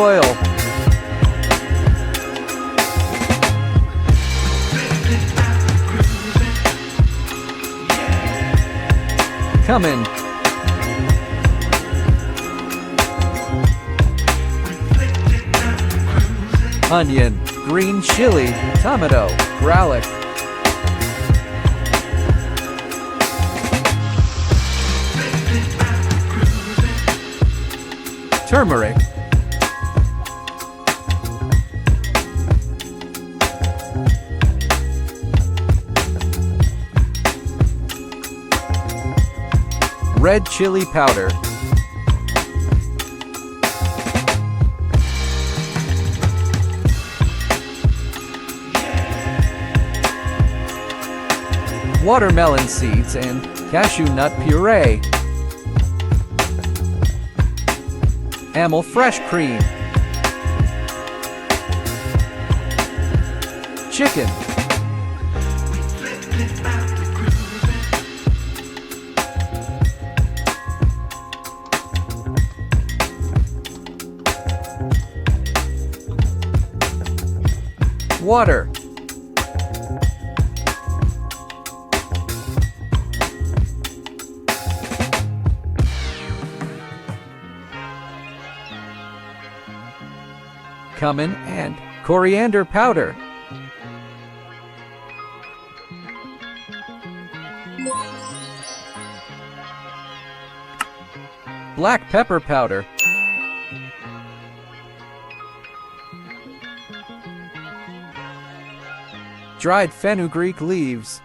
oil. Cumin. Onion, green chili, tomato, garlic. Turmeric. Red chili powder. Watermelon seeds and cashew nut puree. Amel fresh cream. Chicken. Water. Cumin and coriander powder. Black pepper powder. Dried fenugreek leaves.